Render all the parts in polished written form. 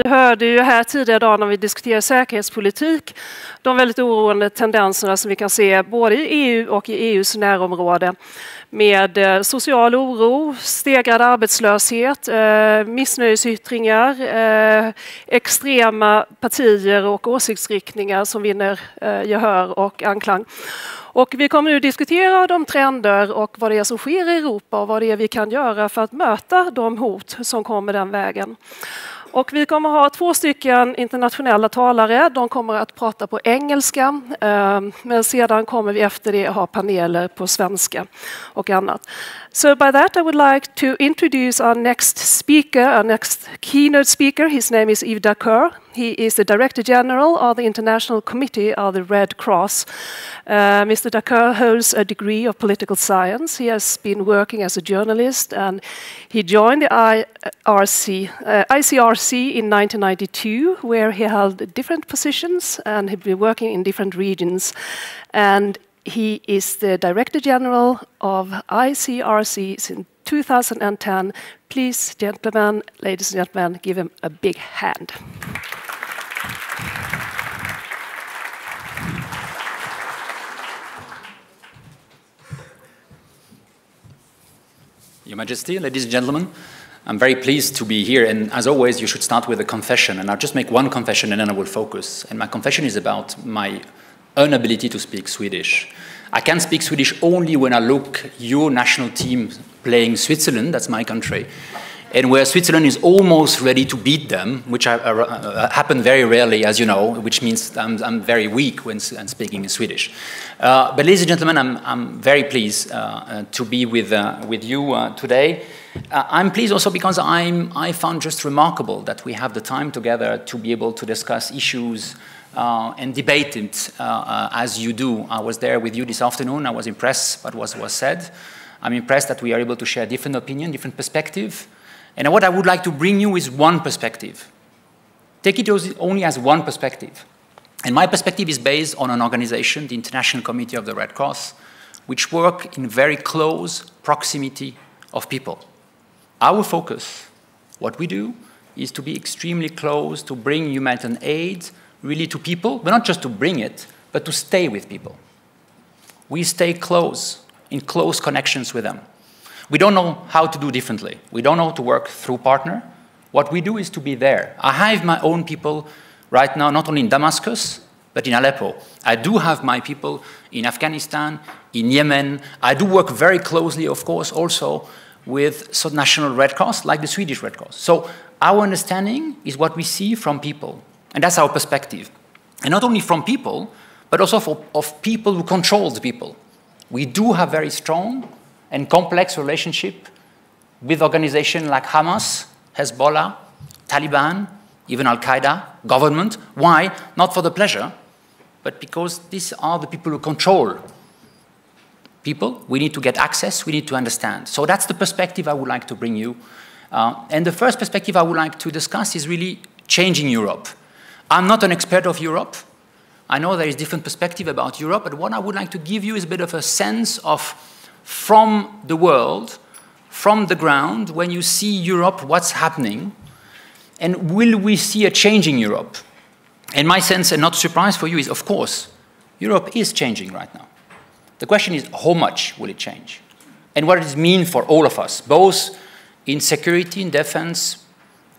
Vi hörde ju här tidigare idag när vi diskuterade säkerhetspolitik de väldigt oroande tendenserna som vi kan se både i EU och i EUs närområde med social oro, stegrad arbetslöshet, missnöjesyttringar, extrema partier och åsiktsriktningar som vinner gehör och anklang. Och vi kommer nu diskutera de trender och vad det är som sker i Europa och vad det är vi kan göra för att möta de hot som kommer den vägen. Och vi kommer ha 2 stycken internationella talare. De kommer att prata på engelska, men sedan kommer vi efter det ha paneler på svenska och annat. So by that I would like to introduce our next speaker, our next keynote speaker. His name is Yves Daccord. He is the Director General of the International Committee of the Red Cross. Mr. Daccord holds a degree of political science. He has been working as a journalist and he joined the ICRC in 1992, where he held different positions and he'd been working in different regions. And he is the Director General of ICRC since 2010. Please, gentlemen, ladies and gentlemen, give him a big hand. Your Majesty, ladies and gentlemen, I'm very pleased to be here, and as always, you should start with a confession, and I'll just make one confession and then I will focus. And my confession is about my inability to speak Swedish. I can speak Swedish only when I look your national team playing Switzerland, that's my country, and where Switzerland is almost ready to beat them, which happen very rarely, as you know, which means I'm very weak when speaking in Swedish. But ladies and gentlemen, I'm very pleased to be with you today. I'm pleased also because I found just remarkable that we have the time together to be able to discuss issues and debate it as you do. I was there with you this afternoon. I was impressed by what was said. I'm impressed that we are able to share different opinion, different perspective. And what I would like to bring you is one perspective. Take it only as one perspective. And my perspective is based on an organization, the International Committee of the Red Cross, which work in very close proximity of people. Our focus, what we do, is to be extremely close, to bring humanitarian aid really to people, but not just to bring it, but to stay with people. We stay close, in close connections with them. We don't know how to do differently. We don't know how to work through partner. What we do is to be there. I have my own people right now, not only in Damascus, but in Aleppo. I do have my people in Afghanistan, in Yemen. I do work very closely, of course, also with national Red Cross, like the Swedish Red Cross. So our understanding is what we see from people. And that's our perspective. And not only from people, but also of people who control the people. We do have very strong and complex relationship with organizations like Hamas, Hezbollah, Taliban, even Al-Qaeda, government. Why? Not for the pleasure, but because these are the people who control people. We need to get access, we need to understand. So that's the perspective I would like to bring you. And the first perspective I would like to discuss is really changing Europe. I'm not an expert of Europe. I know there is different perspective about Europe, but what I would like to give you is a bit of a sense of from the world, from the ground, when you see Europe, what's happening, and will we see a change in Europe? And my sense, and not surprise for you, is of course, Europe is changing right now. The question is, how much will it change? And what does it mean for all of us, both in security, in defense,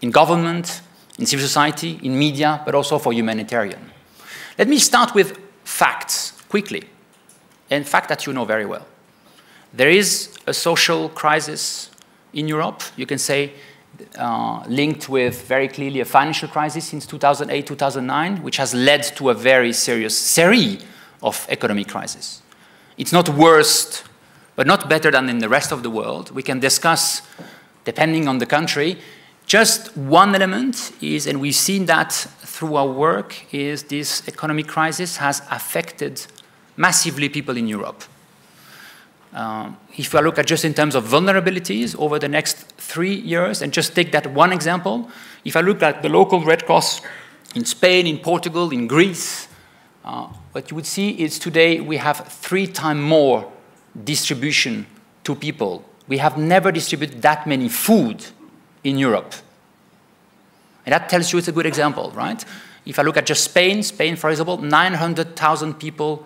in government, in civil society, in media, but also for humanitarian. Let me start with facts, quickly, and fact that you know very well. There is a social crisis in Europe, you can say, linked with very clearly a financial crisis since 2008, 2009, which has led to a very serious series of economic crises. It's not worse, but not better than in the rest of the world. We can discuss, depending on the country. Just one element is, and we've seen that through our work, is this economic crisis has affected massively people in Europe. If I look at just in terms of vulnerabilities over the next 3 years, and just take that one example, if I look at the local Red Cross in Spain, in Portugal, in Greece, what you would see is today we have 3 times more distribution to people. We have never distributed that many food in Europe. And that tells you it's a good example, right? If I look at just Spain, for example, 900,000 people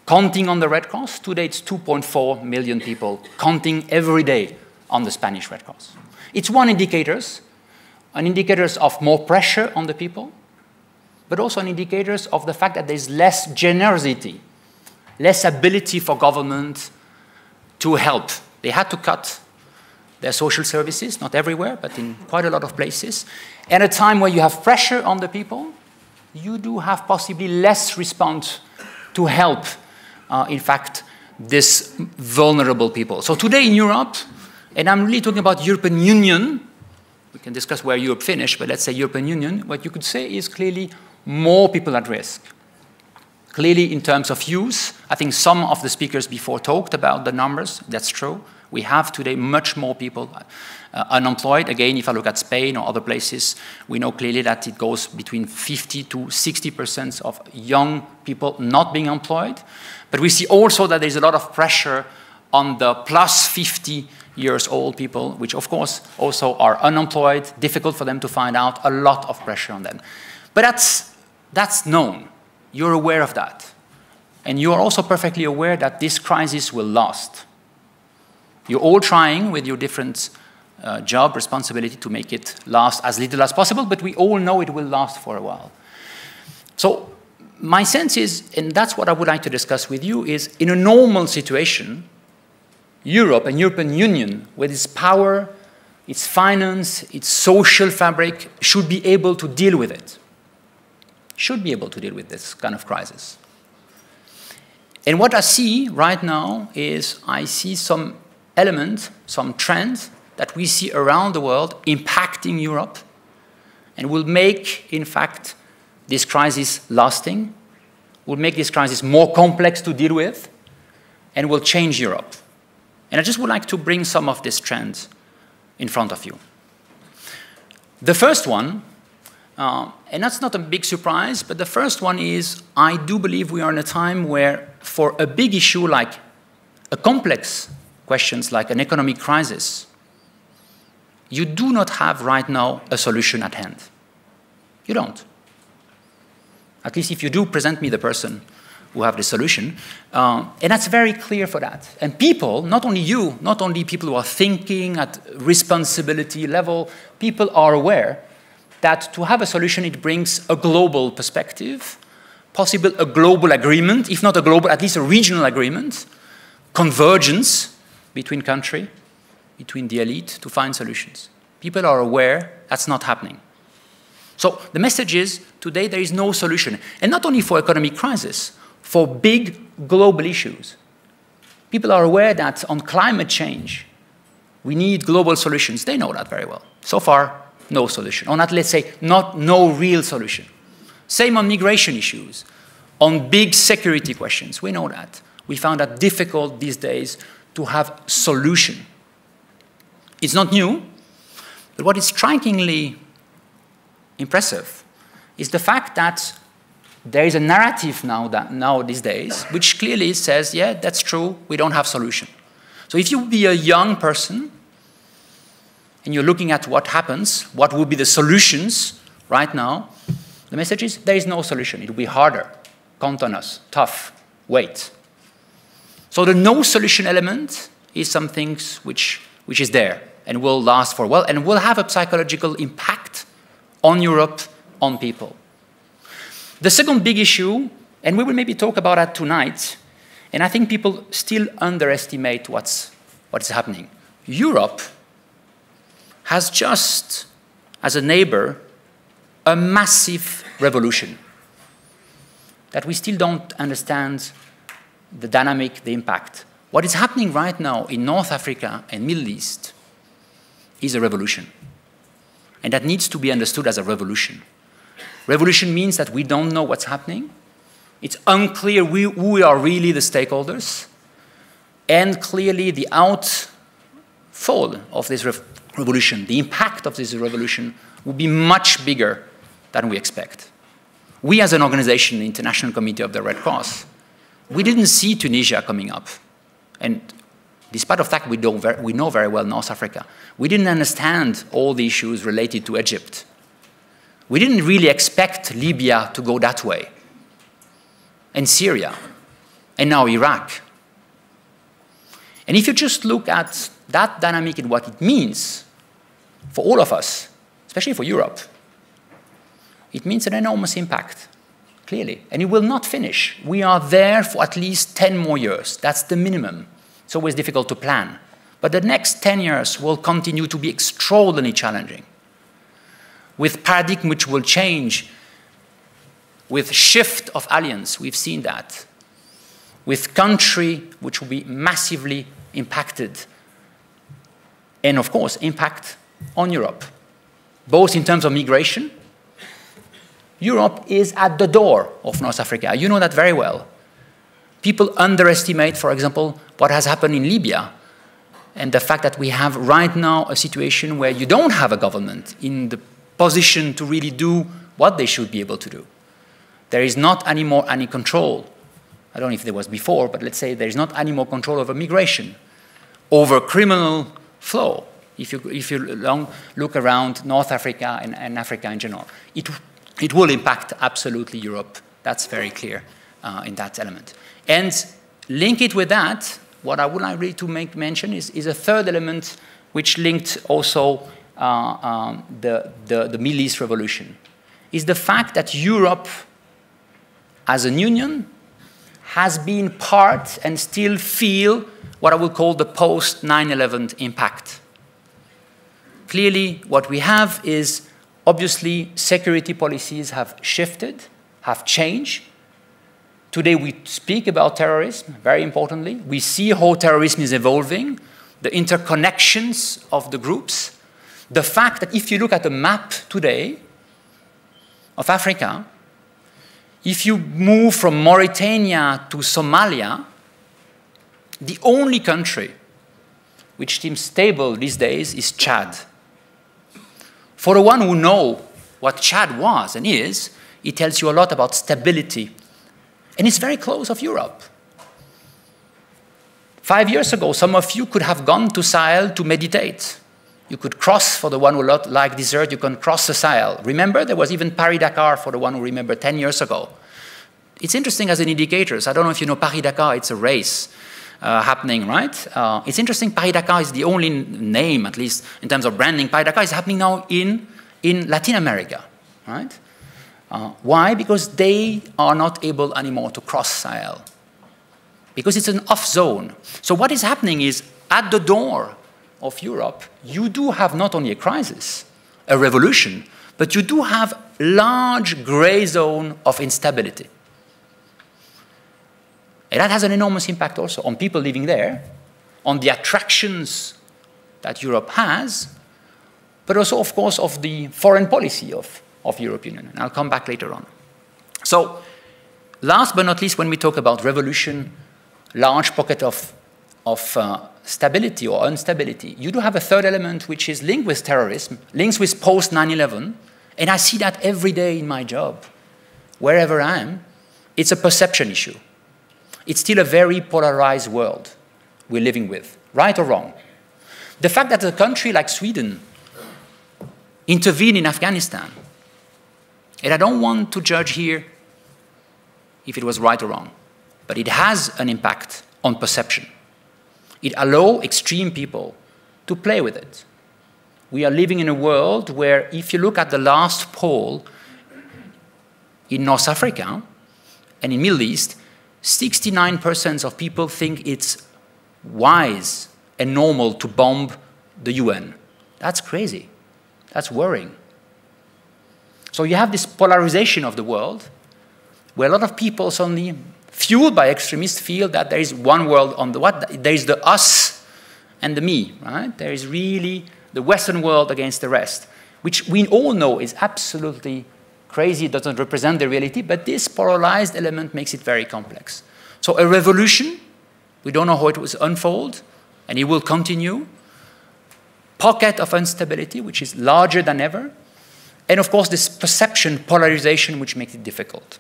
counting on the Red Cross. Today it's 2.4 million people counting every day on the Spanish Red Cross. It's one indicator of more pressure on the people, but also an indicator of the fact that there's less generosity, less ability for government to help. They had to cut their social services, not everywhere, but in quite a lot of places. And at a time where you have pressure on the people, you do have possibly less response to help, in fact, these vulnerable people. So today in Europe, and I'm really talking about European Union, we can discuss where Europe finished, but let's say European Union, what you could say is clearly more people at risk. Clearly in terms of youth, I think some of the speakers before talked about the numbers, that's true. We have today much more people unemployed. Again, if I look at Spain or other places, we know clearly that it goes between 50 to 60% of young people not being employed. But we see also that there's a lot of pressure on the plus 50 years old people, which of course also are unemployed, difficult for them to find out, a lot of pressure on them. But that's known. You're aware of that. And you're also perfectly aware that this crisis will last. You're all trying with your different job responsibility to make it last as little as possible, but we all know it will last for a while. So my sense is, and that's what I would like to discuss with you, is in a normal situation, Europe and European Union, with its power, its finance, its social fabric, should be able to deal with it. Should be able to deal with this kind of crisis. And what I see right now is I see some element, some trend that we see around the world impacting Europe and will make, in fact, this crisis lasting, will make this crisis more complex to deal with, and will change Europe. And I just would like to bring some of these trends in front of you. The first one, and that's not a big surprise, but the first one is I do believe we are in a time where for a big issue like a complex questions like an economic crisis, you do not have right now a solution at hand. You don't. At least if you do, present me the person who have the solution. And that's very clear for that. And people, not only you, not only people who are thinking at responsibility level, people are aware that to have a solution, it brings a global perspective, possible a global agreement, if not a global, at least a regional agreement, convergence between countries, between the elite, to find solutions. People are aware that's not happening. So the message is, today there is no solution. And not only for economic crisis, for big global issues. People are aware that on climate change, we need global solutions. They know that very well. So far, no solution. Or not, let's say, no real solution. Same on migration issues. On big security questions, we know that. We found that difficult these days to have solution. It's not new, but what is strikingly impressive is the fact that there is a narrative now these days which clearly says, yeah, that's true, we don't have solution. So if you be a young person and you're looking at what happens, what would be the solutions right now, the message is there is no solution. It will be harder. Count on us. Tough. Wait. So the no solution element is something which is there and will last for a while and will have a psychological impact on Europe, on people. The second big issue, and we will maybe talk about that tonight, and I think people still underestimate what's happening. Europe has just, as a neighbor, a massive revolution that we still don't understand the dynamic, the impact. What is happening right now in North Africa and Middle East is a revolution. And that needs to be understood as a revolution. Revolution means that we don't know what's happening. It's unclear who are really the stakeholders. And clearly the outfall of this revolution, the impact of this revolution will be much bigger than we expect. We as an organization, the International Committee of the Red Cross, we didn't see Tunisia coming up. And despite the fact we know very well North Africa, we didn't understand all the issues related to Egypt. We didn't really expect Libya to go that way, and Syria, and now Iraq. And if you just look at that dynamic and what it means for all of us, especially for Europe, it means an enormous impact, clearly. And it will not finish. We are there for at least 10 more years. That's the minimum. It's always difficult to plan. But the next 10 years will continue to be extraordinarily challenging, with paradigm which will change, with shift of alliance, we've seen that, with country which will be massively impacted, and of course, impact on Europe, both in terms of migration. Europe is at the door of North Africa. You know that very well. People underestimate, for example, what has happened in Libya, and the fact that we have right now a situation where you don't have a government in the position to really do what they should be able to do. There is not anymore any control. I don't know if there was before, but let's say there is not any more control over migration, over criminal flow, if you look around North Africa and Africa in general. It will impact absolutely Europe. That's very clear in that element. And link it with that, what I would like really to make mention is a third element which linked also the Middle East revolution, is the fact that Europe as a union has been part and still feel what I would call the post-9/11 impact. Clearly, what we have is, obviously, security policies have shifted, have changed. Today we speak about terrorism, very importantly. We see how terrorism is evolving, the interconnections of the groups. The fact that if you look at the map today of Africa, if you move from Mauritania to Somalia, the only country which seems stable these days is Chad. For the one who know what Chad was and is, it tells you a lot about stability. And it's very close of Europe. 5 years ago, some of you could have gone to Sahel to meditate. You could cross, for the one who like desert, you can cross the Sahel. Remember, there was even Paris-Dakar for the one who remember 10 years ago. It's interesting as an indicator. I don't know if you know Paris-Dakar, it's a race happening, right? It's interesting, Paris-Dakar is the only name, at least in terms of branding. Paris-Dakar is happening now in Latin America, right? Why? Because they are not able anymore to cross Sahel. Because it's an off zone. So what is happening is, at the door of Europe, you do have not only a crisis, a revolution, but you do have large gray zone of instability. And that has an enormous impact also on people living there, on the attractions that Europe has, but also, of course, of the foreign policy of European Union. And I'll come back later on. So, last but not least, when we talk about revolution, large pocket of stability or instability, you do have a third element which is linked with terrorism, linked with post-9/11, and I see that every day in my job, wherever I am. It's a perception issue. It's still a very polarized world we're living with, right or wrong. The fact that a country like Sweden intervened in Afghanistan, and I don't want to judge here if it was right or wrong, but it has an impact on perception. It allows extreme people to play with it. We are living in a world where, if you look at the last poll in North Africa and in Middle East, 69% of people think it's wise and normal to bomb the UN. That's crazy. That's worrying. So you have this polarization of the world, where a lot of people suddenly, fueled by extremists, feel that there is one world on the what? There is the us and the me, right? There is really the Western world against the rest, which we all know is absolutely crazy, it doesn't represent the reality, but this polarized element makes it very complex. So a revolution, we don't know how it will unfold, and it will continue. Pocket of instability, which is larger than ever. And of course, this perception, polarization, which makes it difficult.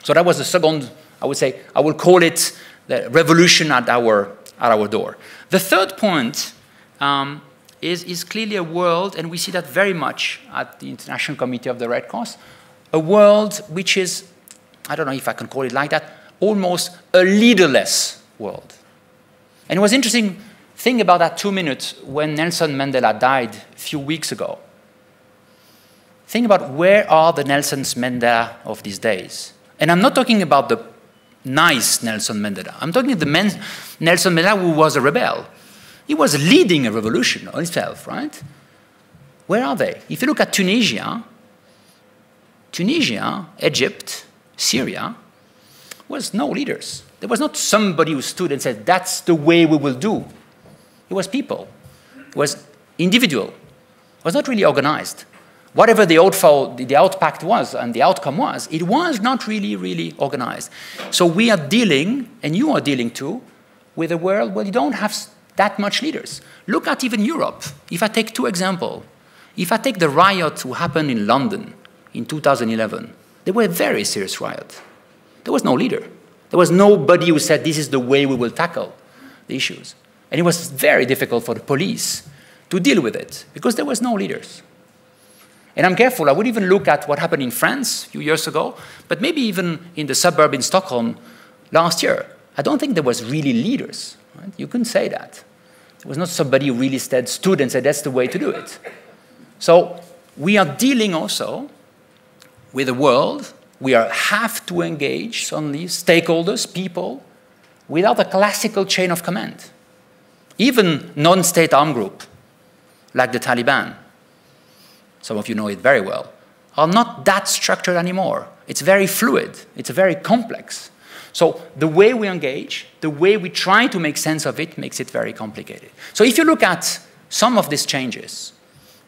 So that was the second, I would say, I will call it the revolution at our door. The third point is clearly a world, and we see that very much at the International Committee of the Red Cross, a world which is, I don't know if I can call it like that, almost a leaderless world. And it was interesting thing about that 2 minutes when Nelson Mandela died a few weeks ago. Think about where are the Nelson Mandela of these days. And I'm not talking about the nice Nelson Mandela. I'm talking about the Nelson Mandela who was a rebel. He was leading a revolution on himself, right? Where are they? If you look at Tunisia, Egypt, Syria, was no leaders. There was not somebody who stood and said, that's the way we will do. It was people. It was individual. It was not really organized. Whatever the outpact was and the outcome was, it was not really organized. So we are dealing, and you are dealing too, with a world where you don't have that much leaders. Look at even Europe. If I take 2 examples, if I take the riot who happened in London in 2011, they were a very serious riot. There was no leader. There was nobody who said, this is the way we will tackle the issues. And it was very difficult for the police to deal with it, because there was no leaders. And I'm careful, I would even look at what happened in France a few years ago, but maybe even in the suburb in Stockholm last year. I don't think there was really leaders. Right? You couldn't say that. There was not somebody who really stood and said, that's the way to do it. So we are dealing also with a world, we have to engage suddenly stakeholders, people, without a classical chain of command. Even non-state armed group, like the Taliban, some of you know it very well, are not that structured anymore. It's very fluid. It's very complex. So the way we engage, the way we try to make sense of it, makes it very complicated. So if you look at some of these changes,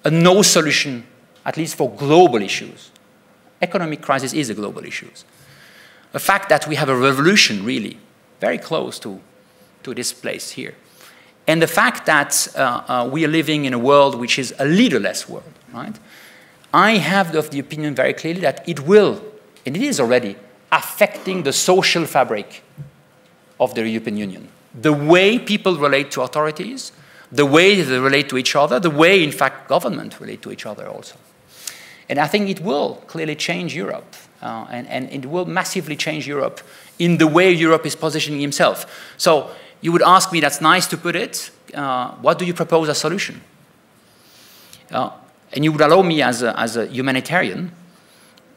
a no solution, at least for global issues, economic crisis is a global issue. The fact that we have a revolution, really, very close to this place here. And the fact that we are living in a world which is a leaderless world, right? I have the opinion very clearly that it will, and it is already, affecting the social fabric of the European Union. The way people relate to authorities, the way they relate to each other, the way, in fact, governments relate to each other also. And I think it will clearly change Europe, and it will massively change Europe in the way Europe is positioning itself. So you would ask me, that's nice to put it, what do you propose as a solution? And you would allow me as a humanitarian,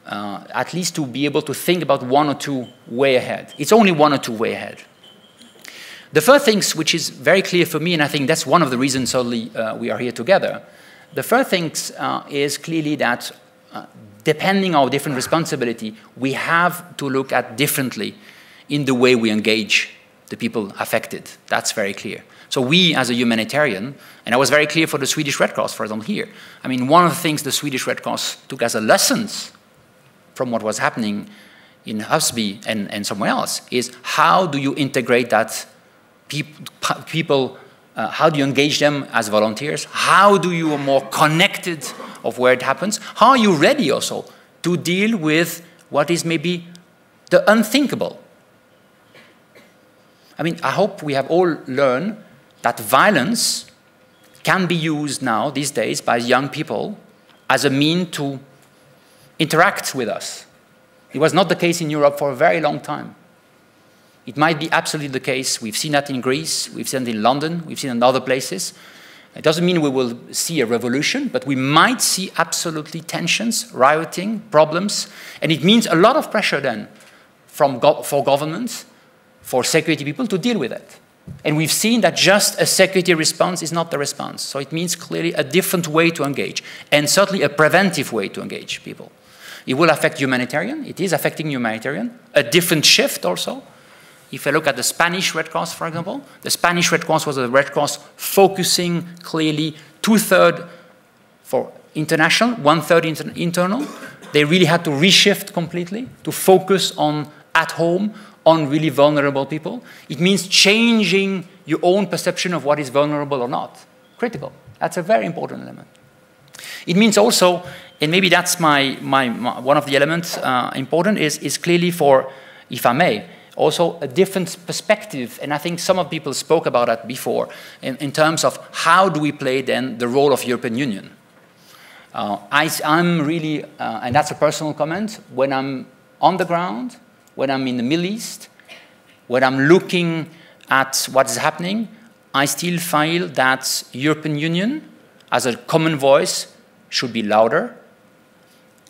at least to be able to think about 1 or 2 way ahead. It's only 1 or 2 way ahead. The first thing, which is very clear for me, and I think that's one of the reasons only we are here together, the first thing is clearly that depending on different responsibility, we have to look at differently in the way we engage the people affected. That's very clear. So we, as a humanitarian, and I was very clear for the Swedish Red Cross, for example, here. I mean, one of the things the Swedish Red Cross took as a lessons from what was happening in Husby and somewhere else is how do you integrate that people, how do you engage them as volunteers? How do you are more connected of where it happens? How are you ready also to deal with what is maybe the unthinkable? I mean, I hope we have all learned that violence can be used now, these days, by young people as a means to interact with us. It was not the case in Europe for a very long time. It might be absolutely the case. We've seen that in Greece, we've seen it in London, we've seen it in other places. It doesn't mean we will see a revolution, but we might see absolutely tensions, rioting, problems, and it means a lot of pressure then for governments, for security people to deal with it. And we've seen that just a security response is not the response. So it means clearly a different way to engage, and certainly a preventive way to engage people. It will affect humanitarian. It is affecting humanitarian. A different shift also. If I look at the Spanish Red Cross, for example, the Spanish Red Cross was a Red Cross focusing clearly 2/3 for international, 1/3 internal. They really had to reshift completely to focus on at home, on really vulnerable people. It means changing your own perception of what is vulnerable or not. Critical. That's a very important element. It means also, and maybe that's one of the elements important, is clearly for, if I may, also a different perspective, and I think some of people spoke about that before, in terms of how do we play then the role of European Union. I'm really, and that's a personal comment, when I'm on the ground, when I'm in the Middle East, when I'm looking at what is happening, I still feel that European Union as a common voice should be louder.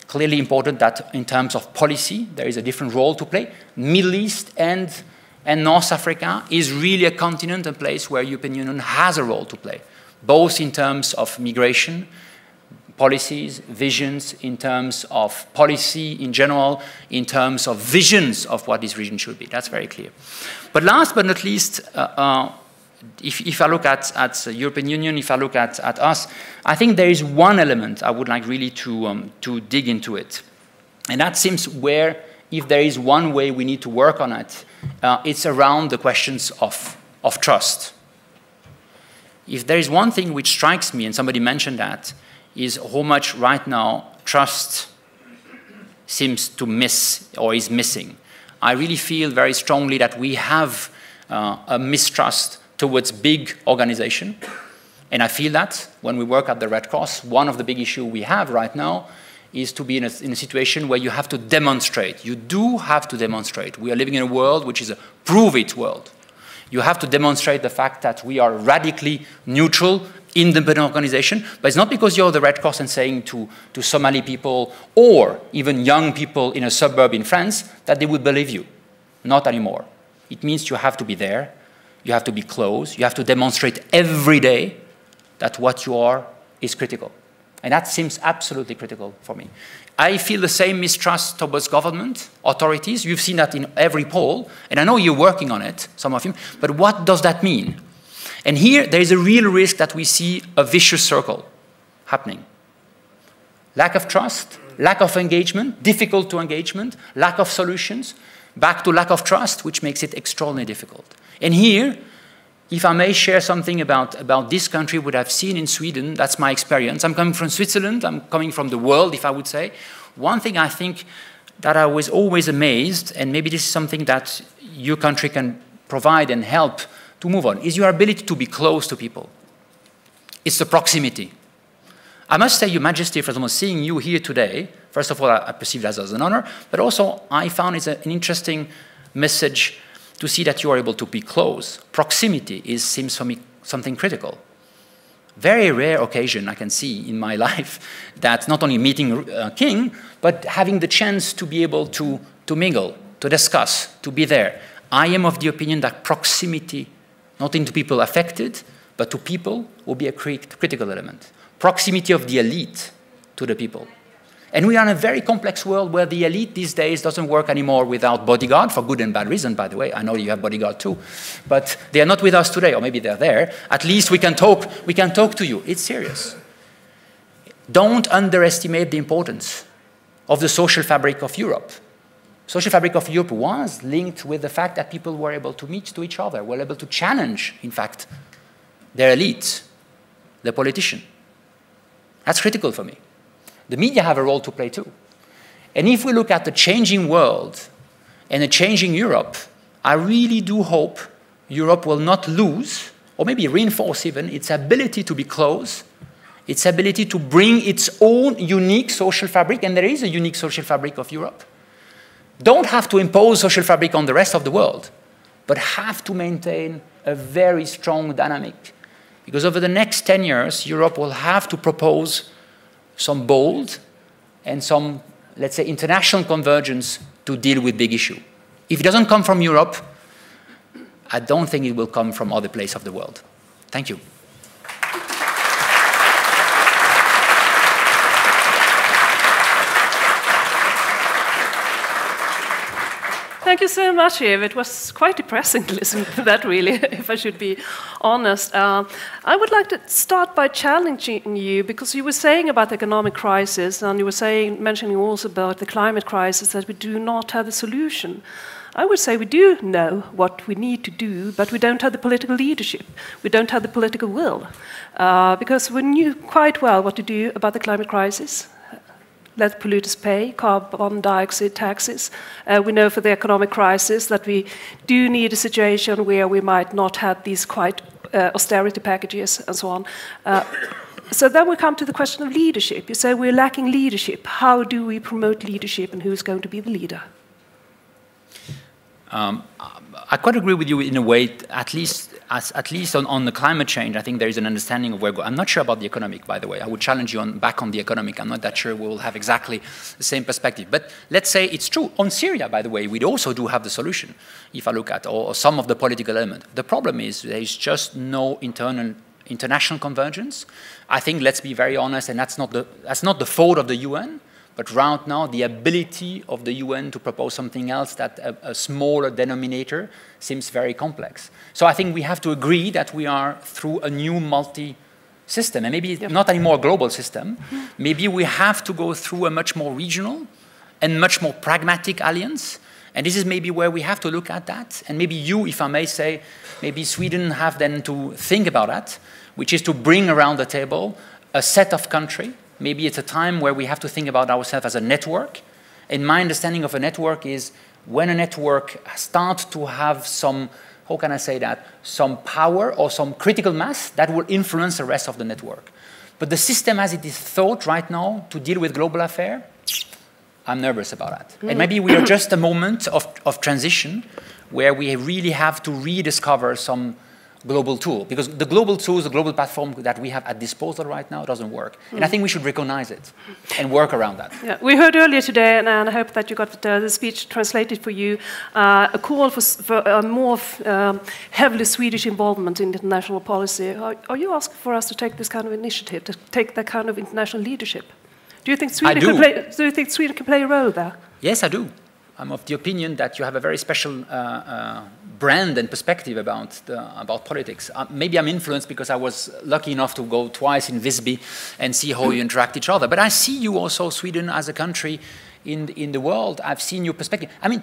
Clearly important that in terms of policy, there is a different role to play. Middle East and North Africa is really a continent, a place where European Union has a role to play, both in terms of migration, policies, visions, in terms of policy in general, in terms of visions of what this region should be. That's very clear. But last but not least, if I look at the European Union, if I look at us, I think there is one element I would like really to dig into it. And that seems where, if there is one way we need to work on it, it's around the questions of trust. If there is one thing which strikes me, and somebody mentioned that, is how much right now trust seems to miss or is missing. I really feel very strongly that we have a mistrust towards big organization. And I feel that when we work at the Red Cross, one of the big issues we have right now is to be in a situation where you have to demonstrate. You do have to demonstrate. We are living in a world which is a prove-it world. You have to demonstrate the fact that we are radically neutral, independent organization, but it's not because you're the Red Cross and saying to Somali people or even young people in a suburb in France that they would believe you. Not anymore. It means you have to be there. You have to be close. You have to demonstrate every day that what you are is critical. And that seems absolutely critical for me. I feel the same mistrust towards government, authorities. You've seen that in every poll. And I know you're working on it, some of you. But what does that mean? And here, there is a real risk that we see a vicious circle happening. Lack of trust, lack of engagement, difficult to engagement, lack of solutions, back to lack of trust, which makes it extraordinarily difficult. And here, if I may share something about this country, what I've seen in Sweden, that's my experience. I'm coming from Switzerland, I'm coming from the world, if I would say. One thing I think that I was always amazed, and maybe this is something that your country can provide and help to move on, is your ability to be close to people. It's the proximity. I must say, Your Majesty, for example, seeing you here today, first of all, I perceive it as an honor, but also I found it's an interesting message to see that you are able to be close. Proximity seems for me something critical. Very rare occasion I can see in my life that not only meeting a king, but having the chance to be able to mingle, to discuss, to be there. I am of the opinion that proximity, not into people affected, but to people, will be a critical element. Proximity of the elite to the people. And we are in a very complex world where the elite these days doesn't work anymore without bodyguard, for good and bad reason, by the way. I know you have bodyguard too. But they are not with us today, or maybe they're there. At least we can talk to you. It's serious. Don't underestimate the importance of the social fabric of Europe. Social fabric of Europe was linked with the fact that people were able to meet to each other, were able to challenge, in fact, their elites, the politician. That's critical for me. The media have a role to play too. And if we look at the changing world and a changing Europe, I really do hope Europe will not lose, or maybe reinforce even, its ability to be close, its ability to bring its own unique social fabric, and there is a unique social fabric of Europe. Don't have to impose social fabric on the rest of the world, but have to maintain a very strong dynamic. Because over the next 10 years, Europe will have to propose some bold and some, let's say, international convergence to deal with big issue. If it doesn't come from Europe, I don't think it will come from other places of the world. Thank you. Thank you so much, Yves. It was quite depressing to listen to that, really, if I should be honest. I would like to start by challenging you, because you were saying about the economic crisis, and you were mentioning also about the climate crisis, that we do not have a solution. I would say we do know what we need to do, but we don't have the political leadership. We don't have the political will, because we knew quite well what to do about the climate crisis. let polluters pay, carbon dioxide taxes. We know for the economic crisis that we do need a situation where we might not have these quite austerity packages and so on. So then we come to the question of leadership. You say we're lacking leadership. How do we promote leadership and who's going to be the leader? I quite agree with you in a way, at least on the climate change. I think there is an understanding of where I'm not sure about the economic, by the way. I would challenge you back on the economic. I'm not that sure we will have exactly the same perspective. But let's say it's true. On Syria, by the way, we also do have the solution, if I look at or some of the political element. The problem is there is just no international convergence. I think, let's be very honest, and that's not the fault of the UN, but right now the ability of the UN to propose something else that a smaller denominator seems very complex. So I think we have to agree that we are through a new multi-system, and maybe not anymore a global system. Maybe we have to go through a much more regional and much more pragmatic alliance. And this is maybe where we have to look at that. And maybe you, if I may say, maybe Sweden have then to think about that, which is to bring around the table a set of countries. Maybe it's a time where we have to think about ourselves as a network. And my understanding of a network is when a network starts to have some, how can I say that, some power or some critical mass that will influence the rest of the network. But the system as it is thought right now to deal with global affairs, I'm nervous about that. And maybe we are just a moment of transition where we really have to rediscover some global tool, because the global tools, the global platform that we have at disposal right now doesn't work. And I think we should recognize it and work around that. Yeah. We heard earlier today, and I hope that you got the speech translated for you, a call for a more heavily Swedish involvement in international policy. Are you asking for us to take this kind of initiative, to take that kind of international leadership? Do you think Sweden can play a role there? Yes, I do. I'm of the opinion that you have a very special brand and perspective about politics. Maybe I'm influenced because I was lucky enough to go twice in Visby and see how you interact each other. But I see you also, Sweden, as a country in the world. I've seen your perspective. I mean,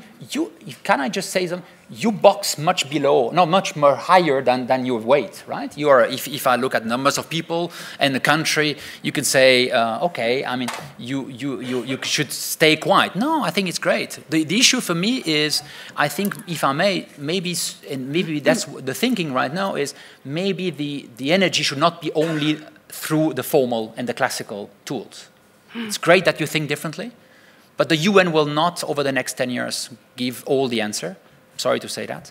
can I just say something? You box much below, no, much more higher than your weight, right? You are, if I look at numbers of people and the country, you can say, okay, I mean, you should stay quiet. No, I think it's great. The issue for me is, I think, if I may, maybe that's the thinking right now is maybe the energy should not be only through the formal and the classical tools. It's great that you think differently. But the UN will not, over the next 10 years, give all the answer. Sorry to say that.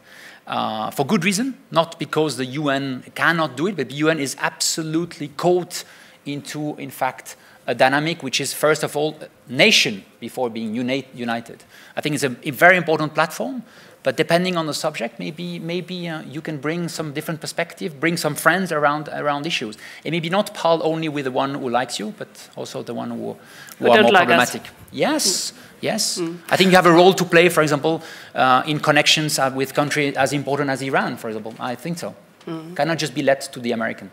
For good reason, not because the UN cannot do it, but the UN is absolutely caught into, in fact, a dynamic which is, first of all, nation before being united. I think it's a very important platform, but depending on the subject, maybe you can bring some different perspective, bring some friends around issues. And maybe not pal only with the one who likes you, but also the one who are more problematic. Yes, yes. I think you have a role to play, for example, in connections with countries as important as Iran, for example. I think so. Cannot just be left to the American.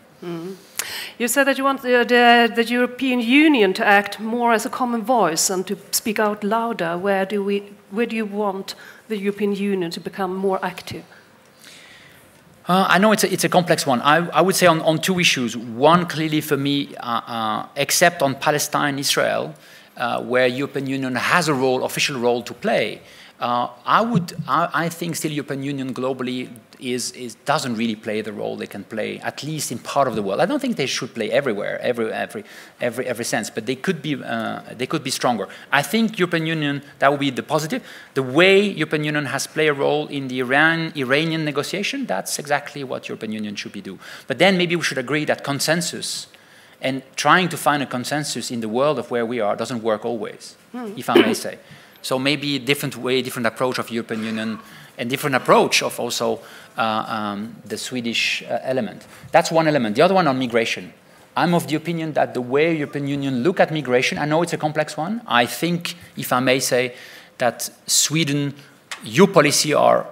You said that you want the European Union to act more as a common voice and to speak out louder. Where do you want the European Union to become more active? I know it's a complex one. I would say on two issues. One, clearly for me, except on Palestine, Israel, where European Union has a role, official role to play. I think still European Union globally doesn't really play the role they can play, at least in part of the world. I don't think they should play everywhere, every sense, but they could be stronger. I think European Union, that would be the positive. The way European Union has played a role in the Iranian negotiation, that's exactly what European Union should be doing. But then maybe we should agree that consensus and trying to find a consensus in the world of where we are doesn't work always, if I may say. So maybe different way, different approach of European Union, and different approach of also the Swedish element. That's one element. The other one on migration. I'm of the opinion that the way European Union look at migration, I know it's a complex one. I think, if I may say, that Sweden, your policy are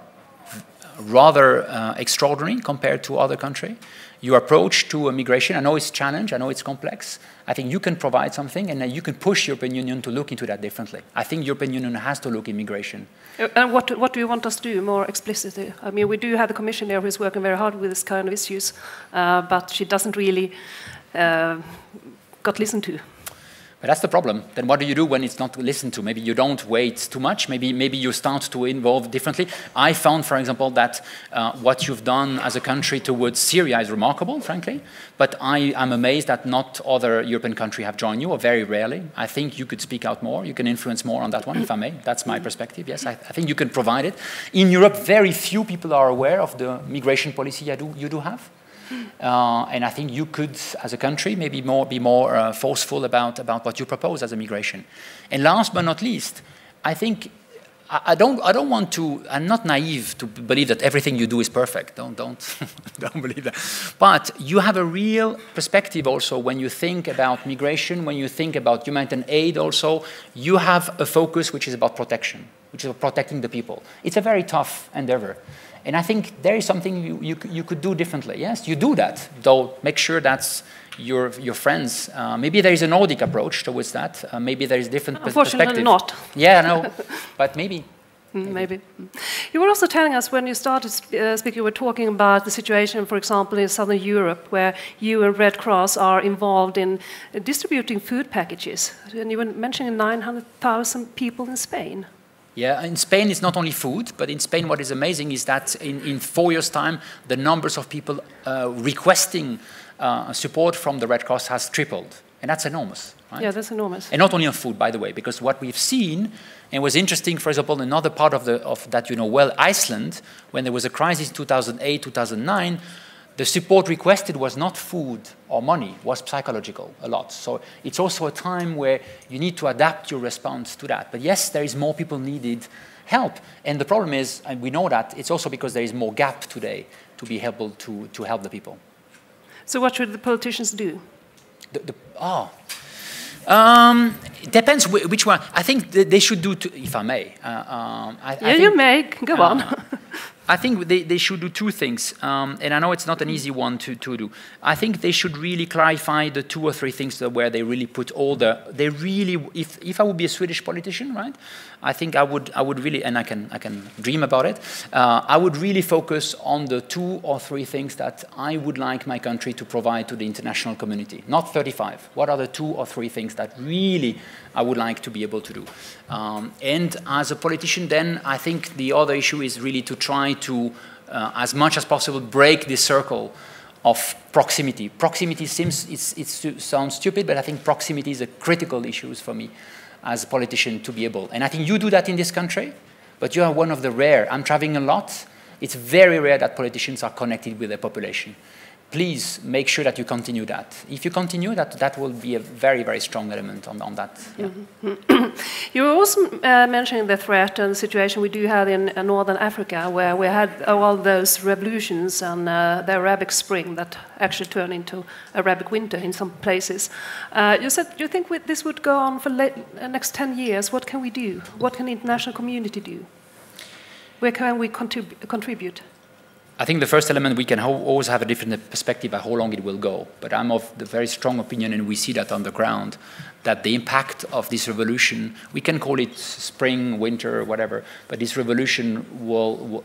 rather extraordinary compared to other countries. Your approach to migration, I know it's a challenge, I know it's complex. I think you can provide something, and then you can push European Union to look into that differently. I think European Union has to look in migration. And what do you want us to do more explicitly? I mean, we do have a commissioner who's working very hard with this kind of issues, but she doesn't really got listened to. But that's the problem. Then what do you do when it's not listened to? Maybe you don't wait too much. Maybe you start to involve differently. I found, for example, that what you've done as a country towards Syria is remarkable, frankly. But I'm amazed that not other European countries have joined you, or very rarely. I think you could speak out more. You can influence more on that one, if I may. That's my perspective. Yes, I think you can provide it. In Europe, very few people are aware of the migration policy you do have. And I think you could, as a country, maybe be more forceful about what you propose as a migration. And last but not least, I think I don't want to. I'm not naive to believe that everything you do is perfect. Don't don't believe that. But you have a real perspective also when you think about migration, when you think about humanitarian aid. Also, you have a focus which is about protection, which is about protecting the people. It's a very tough endeavor. And I think there is something you could do differently. Yes, you do that, though make sure that's your friends. Maybe there is a Nordic approach towards that. Maybe there is different perspective. Unfortunately not. Yeah, no, but maybe. Maybe. You were also telling us when you started speaking, you were talking about the situation, for example, in Southern Europe, where you and Red Cross are involved in distributing food packages. And you were mentioning 900,000 people in Spain. Yeah, in Spain it's not only food, but in Spain what is amazing is that in 4 years' time, the numbers of people requesting support from the Red Cross has tripled. And that's enormous, right? Yeah, that's enormous. And not only on food, by the way, because what we've seen, and was interesting, for example, another part of that you know well, Iceland, when there was a crisis in 2008, 2009, the support requested was not food or money, was psychological a lot. So it's also a time where you need to adapt your response to that. But yes, there is more people needed help. And the problem is, and we know that, it's also because there is more gap today to be able to help the people. So what should the politicians do? It depends which one. I think they should do, if I may. You may. Go on. I think they should do two things, and I know it's not an easy one to do. I think they should really clarify the 2 or 3 things where they really put all they really, if I would be a Swedish politician, right, I think I would really, and I can dream about it, I would really focus on the 2 or 3 things that I would like my country to provide to the international community, not 35. What are the 2 or 3 things that really I would like to be able to do? And as a politician then, I think the other issue is really to try to, as much as possible, break this circle of proximity. Proximity sounds stupid, but I think proximity is a critical issue for me as a politician to be able. And I think you do that in this country, but you are one of the rare. I'm traveling a lot. It's very rare that politicians are connected with their population. Please make sure that you continue that. If you continue, that will be a very, very strong element on that. Yeah. Mm-hmm. You were also mentioning the threat and the situation we do have in Northern Africa, where we had all those revolutions and the Arabic Spring that actually turned into Arabic winter in some places. You said you think this would go on for the next 10 years. What can we do? What can the international community do? Where can we contribute? I think the first element, we can always have a different perspective of how long it will go. But I'm of the very strong opinion, and we see that on the ground, that the impact of this revolution, we can call it spring, winter, whatever, but this revolution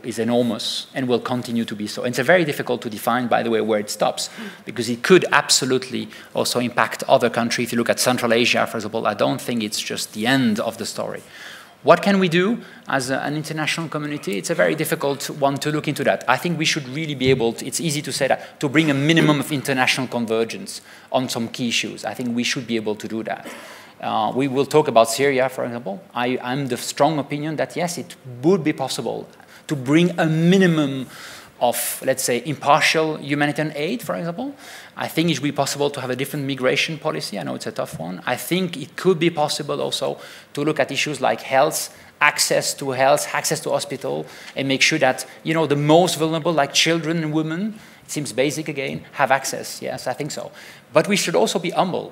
is enormous and will continue to be so. And it's very difficult to define, by the way, where it stops, because it could absolutely also impact other countries. If you look at Central Asia, for example, I don't think it's just the end of the story. What can we do as an international community? It's a very difficult one to look into that. I think we should really be able to, it's easy to say that, to bring a minimum of international convergence on some key issues. I think we should be able to do that. We will talk about Syria, for example. I'm the strong opinion that, yes, it would be possible to bring a minimum of, let's say, impartial humanitarian aid, for example. I think it would be possible to have a different migration policy. I know it's a tough one. I think it could be possible also to look at issues like health, access to hospital, and make sure that, you know, the most vulnerable, like children and women, it seems basic again, have access. Yes, I think so. But we should also be humble.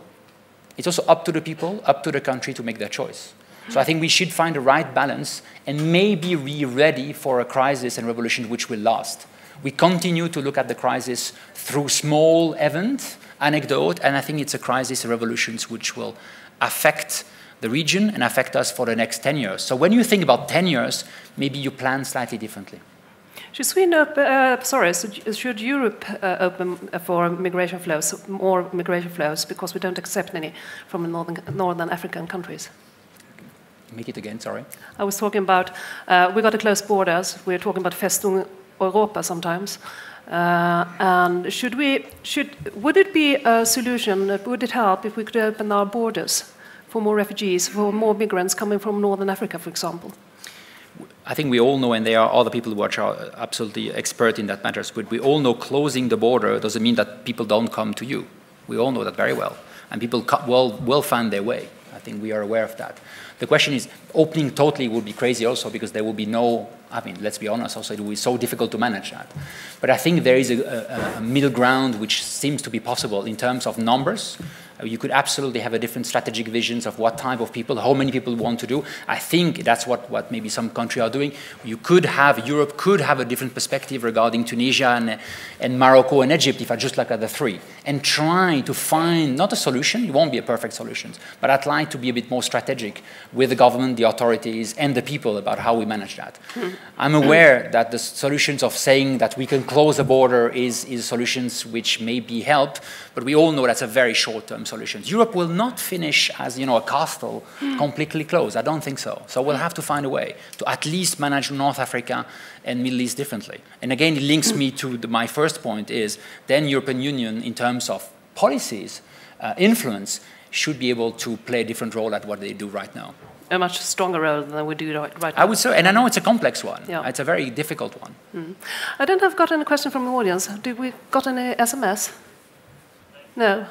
It's also up to the people, up to the country to make their choice. So I think we should find the right balance and maybe be ready for a crisis and revolution which will last. We continue to look at the crisis through small event, anecdote, and I think it's a crisis, a revolution which will affect the region and affect us for the next 10 years. So when you think about 10 years, maybe you plan slightly differently. Should Europe open for migration flows, more migration flows, because we don't accept any from the northern African countries? Make it again, sorry. I was talking about, we got to close borders. We're talking about Festung Europa sometimes. And would it be a solution, would it help if we could open our borders for more refugees, for more migrants coming from northern Africa, for example? I think we all know, and there are other people who are absolutely expert in that matters, but we all know closing the border doesn't mean that people don't come to you. We all know that very well. And people will find their way. I think we are aware of that. The question is, opening totally would be crazy also, because there will be no, I mean, let's be honest, also it will be so difficult to manage that. But I think there is a middle ground which seems to be possible in terms of numbers. You could absolutely have a different strategic visions of what type of people, how many people want to do. I think that's what maybe some countries are doing. Europe could have a different perspective regarding Tunisia and Morocco and Egypt, if I just look at the three, and try to find, not a solution, it won't be a perfect solution, but I'd like to be a bit more strategic with the government, the authorities, and the people about how we manage that. I'm aware that the solutions of saying that we can close the border is solutions which maybe help, but we all know that's a very short-term solutions. Europe will not finish as, you know, a castle completely closed. I don't think so. So we'll have to find a way to at least manage North Africa and Middle East differently. And again, it links me to my first point is then European Union in terms of policies, influence, should be able to play a different role at what they do right now. A much stronger role than we do right now. I would say, and I know it's a complex one. Yeah. It's a very difficult one. I don't have got any question from the audience. Did we got any SMS? No.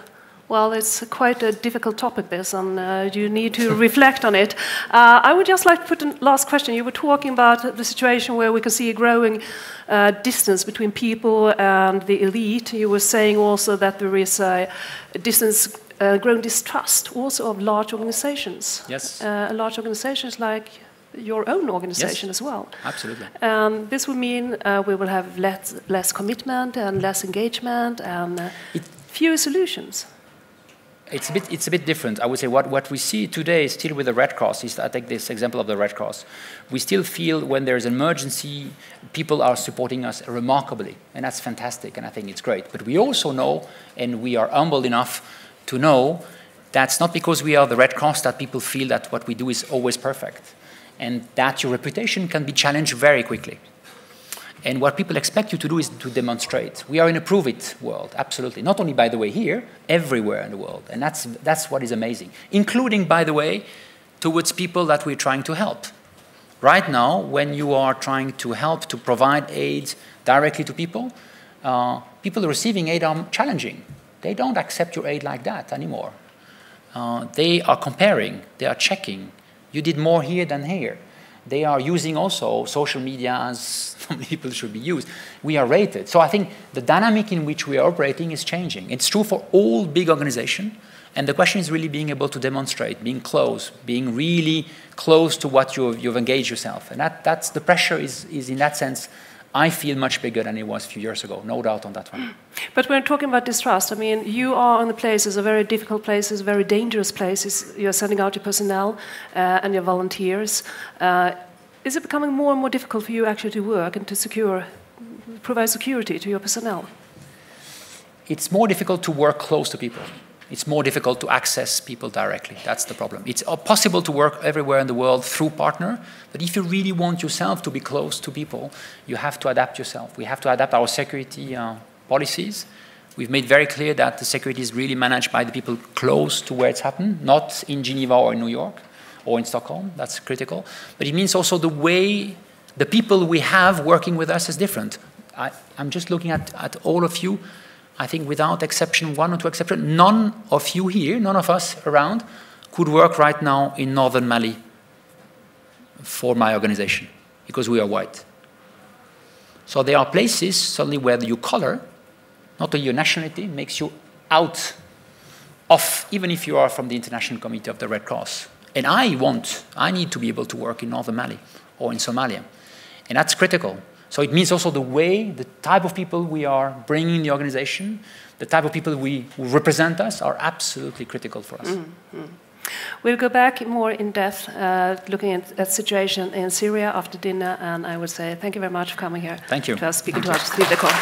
Well, it's quite a difficult topic, this, and you need to reflect on it. I would just like to put a last question. You were talking about the situation where we can see a growing distance between people and the elite. You were saying also that there is a distance, growing distrust also of large organizations. Yes. Large organizations like your own organization as well. Absolutely. And this will mean we will have less commitment and less engagement and fewer solutions. It's a bit different. I would say what we see today still with the Red Cross is, I take this example of the Red Cross. We still feel when there's an emergency, people are supporting us remarkably, and that's fantastic, and I think it's great. But we also know, and we are humble enough to know, that's not because we are the Red Cross that people feel that what we do is always perfect, and that your reputation can be challenged very quickly. And what people expect you to do is to demonstrate. We are in a prove-it world, absolutely. Not only, by the way, here, everywhere in the world. And that's what is amazing. Including, by the way, towards people that we're trying to help. Right now, when you are trying to help to provide aid directly to people, people receiving aid are challenging. They don't accept your aid like that anymore. They are comparing. They are checking. You did more here than here. They are using also social media as people should be used. We are rated. So I think the dynamic in which we are operating is changing. It's true for all big organizations. And the question is really being able to demonstrate, being close, being really close to what you've engaged yourself. And that's the pressure is in that sense, I feel much bigger than it was a few years ago. No doubt on that one. But when talking about distrust, I mean, you are in the places, very difficult places, very dangerous places. You're sending out your personnel and your volunteers. Is it becoming more and more difficult for you actually to work and to provide security to your personnel? It's more difficult to work close to people. It's more difficult to access people directly. That's the problem. It's possible to work everywhere in the world through partner, but if you really want yourself to be close to people, you have to adapt yourself. We have to adapt our security policies. We've made very clear that the security is really managed by the people close to where it's happened, not in Geneva or in New York or in Stockholm. That's critical. But it means also the way the people we have working with us is different. I'm just looking at all of you. I think without exception, one or two exceptions, none of you here, none of us around, could work right now in northern Mali for my organization, because we are white. So there are places, suddenly, where your color, not only your nationality, makes you out of, even if you are from the International Committee of the Red Cross. And I need to be able to work in northern Mali or in Somalia. And that's critical. So it means also the way, the type of people we are bringing in the organization, the type of people who represent us are absolutely critical for us. We'll go back more in depth, looking at the situation in Syria after dinner, and I would say thank you very much for coming here. Thank you. To us, speaking to us, Daccord.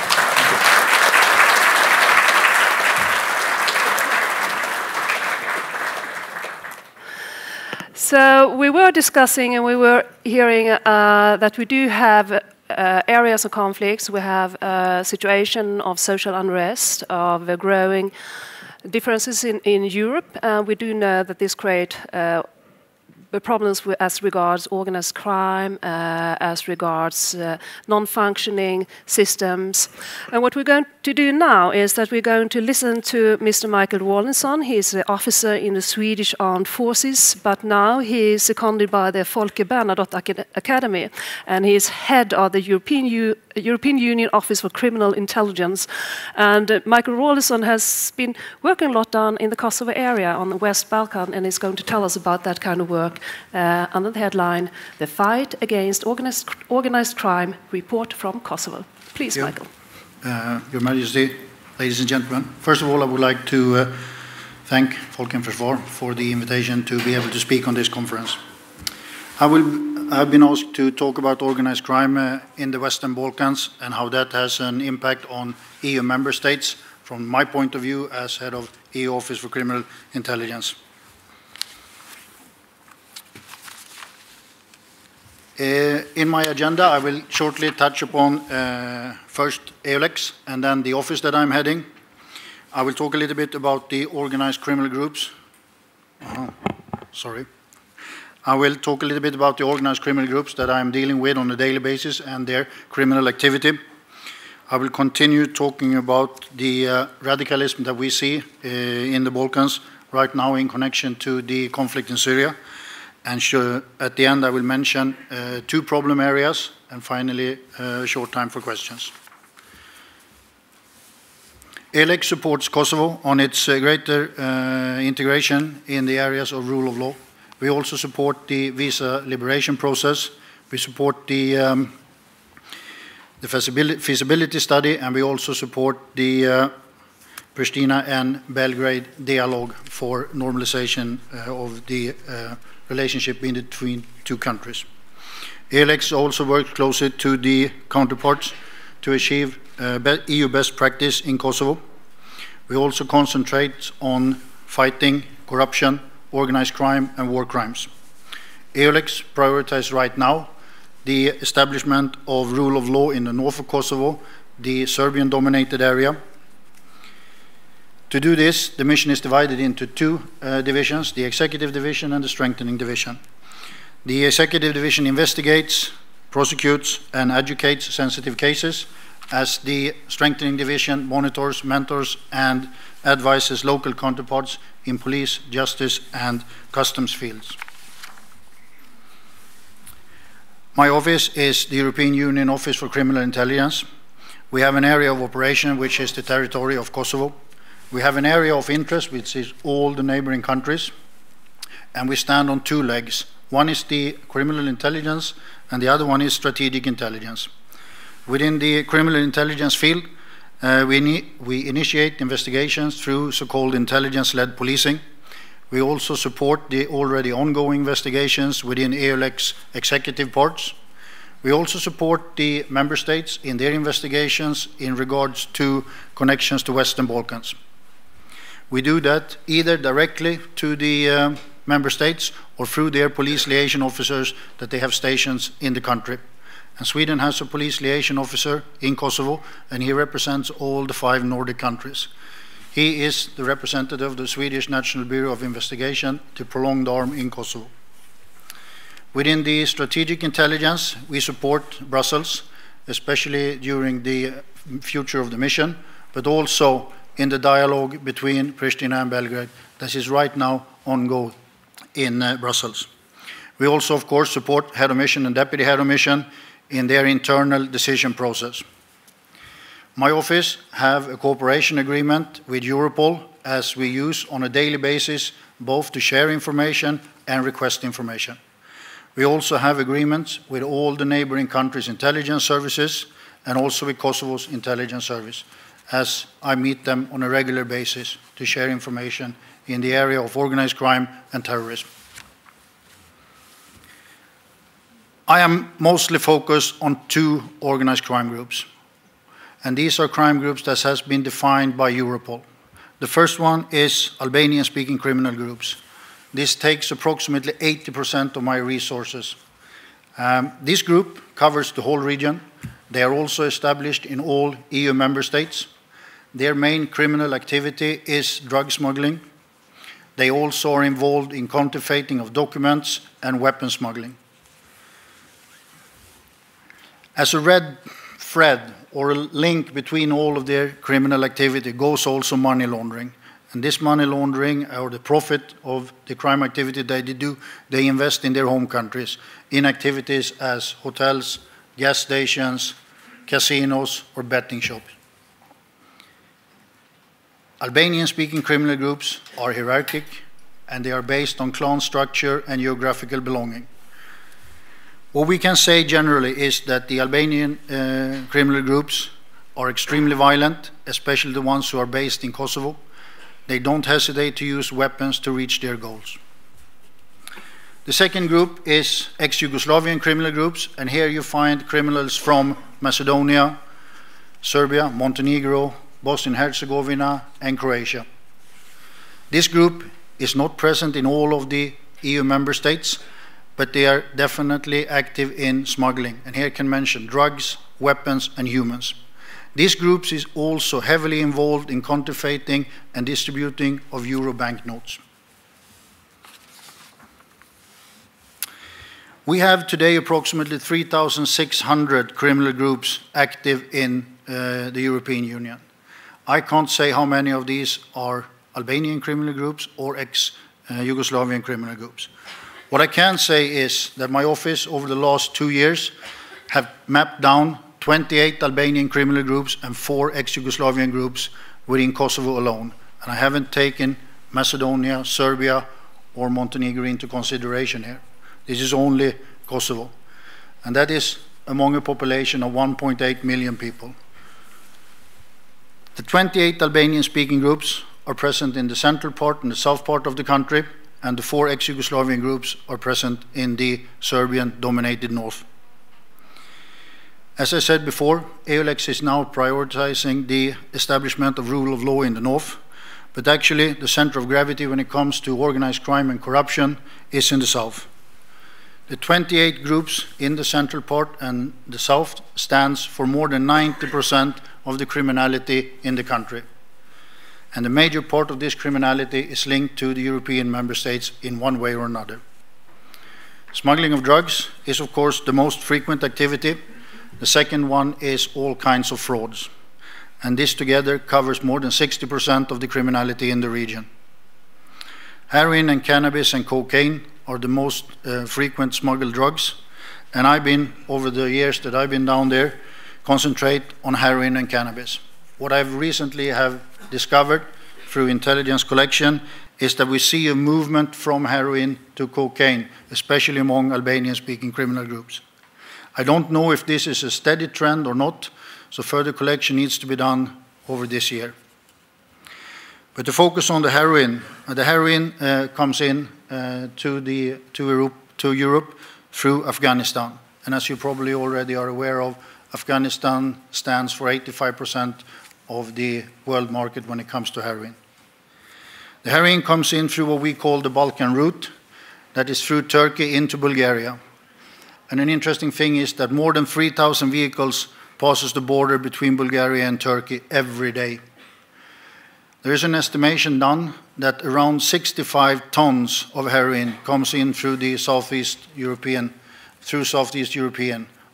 So we were discussing and we were hearing that we do have areas of conflicts. We have a situation of social unrest, of growing differences in Europe. We do know that this creates problems as regards organized crime, as regards non-functioning systems. And what we're going to do now is that we're going to listen to Mr. Michael Rawlinson. He's an officer in the Swedish Armed Forces, but now he is seconded by the Folke Bernadotte Academy, and he's head of the European Union Office for Criminal Intelligence. And Michael Rawlinson has been working a lot down in the Kosovo area on the West Balkan, and he's going to tell us about that kind of work under the headline, The Fight Against Organized Crime, Report from Kosovo. Please, Michael. Your Majesty, ladies and gentlemen. First of all, I would like to thank Folk and Försvar for the invitation to be able to speak on this conference. I've been asked to talk about organized crime in the Western Balkans and how that has an impact on EU member states from my point of view as head of EU Office for Criminal Intelligence. In my agenda, I will shortly touch upon first EULEX and then the office that I'm heading. I will talk a little bit about the organized criminal groups. I will talk a little bit about the organized criminal groups that I'm dealing with on a daily basis and their criminal activity. I will continue talking about the radicalism that we see in the Balkans right now in connection to the conflict in Syria. And at the end, I will mention two problem areas, and finally, a short time for questions. EULEX supports Kosovo on its greater integration in the areas of rule of law. We also support the visa liberation process. We support the feasibility study, and we also support the Pristina and Belgrade dialogue for normalization of the relationship between two countries. EULEX also works closely to the counterparts to achieve EU best practice in Kosovo. We also concentrate on fighting corruption, organized crime and war crimes. EULEX prioritizes right now the establishment of rule of law in the north of Kosovo, the Serbian-dominated area. To do this, the mission is divided into two divisions, the Executive Division and the Strengthening Division. The Executive Division investigates, prosecutes, and educates sensitive cases, as the Strengthening Division monitors, mentors, and advises local counterparts in police, justice, and customs fields. My office is the European Union Office for Criminal Intelligence. We have an area of operation which is the territory of Kosovo. We have an area of interest which is all the neighboring countries, and we stand on two legs. One is the criminal intelligence and the other one is strategic intelligence. Within the criminal intelligence field, we initiate investigations through so-called intelligence-led policing. We also support the already ongoing investigations within EULEX executive parts. We also support the member states in their investigations in regards to connections to Western Balkans. We do that either directly to the member states or through their police liaison officers that they have stations in the country. And Sweden has a police liaison officer in Kosovo, and he represents all the 5 Nordic countries. He is the representative of the Swedish National Bureau of Investigation, the prolonged arm in Kosovo. Within the strategic intelligence, we support Brussels, especially during the future of the mission, but also in the dialogue between Pristina and Belgrade that is right now ongoing in Brussels. We also, of course, support head of mission and deputy head of mission in their internal decision process. My office have a cooperation agreement with Europol, as we use on a daily basis both to share information and request information. We also have agreements with all the neighboring countries' intelligence services and also with Kosovo's intelligence service. as I meet them on a regular basis to share information in the area of organized crime and terrorism. I am mostly focused on two organized crime groups, and these are crime groups that has been defined by Europol. The first one is Albanian-speaking criminal groups. This takes approximately 80% of my resources. This group covers the whole region. They are also established in all EU member states. Their main criminal activity is drug smuggling. They also are involved in counterfeiting of documents and weapon smuggling. As a red thread or a link between all of their criminal activity goes also money laundering. And this money laundering, or the profit of the crime activity they do, they invest in their home countries in activities as hotels, gas stations, casinos, or betting shops. Albanian-speaking criminal groups are hierarchic, and they are based on clan structure and geographical belonging. What we can say generally is that the Albanian criminal groups are extremely violent, especially the ones who are based in Kosovo. They don't hesitate to use weapons to reach their goals. The second group is ex-Yugoslavian criminal groups, and here you find criminals from Macedonia, Serbia, Montenegro, Bosnia-Herzegovina, and Croatia. This group is not present in all of the EU member states, but they are definitely active in smuggling, and here I can mention drugs, weapons, and humans. This group is also heavily involved in counterfeiting and distributing of euro banknotes. We have today approximately 3,600 criminal groups active in the European Union. I can't say how many of these are Albanian criminal groups or ex-Yugoslavian criminal groups. What I can say is that my office over the last 2 years have mapped down 28 Albanian criminal groups and 4 ex-Yugoslavian groups within Kosovo alone. And I haven't taken Macedonia, Serbia, or Montenegro into consideration here. This is only Kosovo. And that is among a population of 1.8 million people. The 28 Albanian-speaking groups are present in the central part and the south part of the country, and the 4 ex-Yugoslavian groups are present in the Serbian-dominated north. As I said before, EULEX is now prioritizing the establishment of rule of law in the north, but actually the center of gravity when it comes to organized crime and corruption is in the south. The 28 groups in the central part and the south stands for more than 90% of the criminality in the country. And the major part of this criminality is linked to the European member states in one way or another. Smuggling of drugs is, of course, the most frequent activity. The second one is all kinds of frauds. And this together covers more than 60% of the criminality in the region. Heroin and cannabis and cocaine are the most frequent smuggled drugs. And I've been, over the years that I've been down there, concentrate on heroin and cannabis. What I've recently have discovered through intelligence collection is that we see a movement from heroin to cocaine, especially among Albanian-speaking criminal groups. I don't know if this is a steady trend or not, so further collection needs to be done over this year. But to focus on the heroin comes in to Europe through Afghanistan. And as you probably already are aware of, Afghanistan stands for 85% of the world market when it comes to heroin. The heroin comes in through what we call the Balkan route, that is through Turkey into Bulgaria. And an interesting thing is that more than 3,000 vehicles passes the border between Bulgaria and Turkey every day. There is an estimation done that around 65 tons of heroin comes in through the Southeast European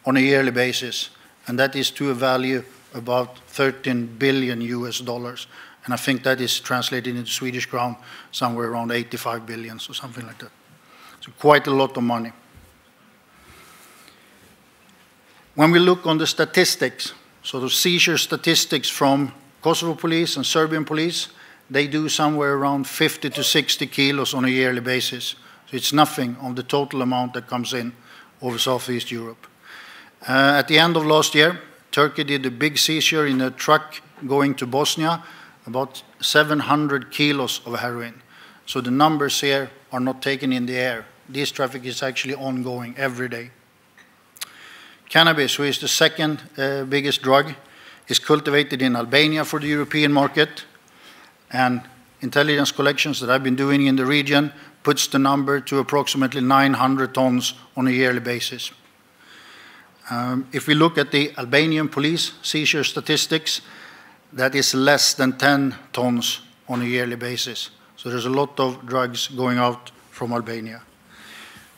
on a yearly basis, and that is to a value about 13 billion US dollars. And I think that is translated into Swedish crown somewhere around 85 billion or something like that. So quite a lot of money. When we look on the statistics, so the seizure statistics from Kosovo police and Serbian police, they do somewhere around 50 to 60 kilos on a yearly basis. So it's nothing of the total amount that comes in over Southeast Europe. At the end of last year, Turkey did a big seizure in a truck going to Bosnia, about 700 kilos of heroin. So the numbers here are not taken in the air. This traffic is actually ongoing every day. Cannabis, which is the second biggest drug, is cultivated in Albania for the European market, and intelligence collections that I've been doing in the region puts the number to approximately 900 tons on a yearly basis. If we look at the Albanian police seizure statistics, that is less than 10 tons on a yearly basis. So there's a lot of drugs going out from Albania.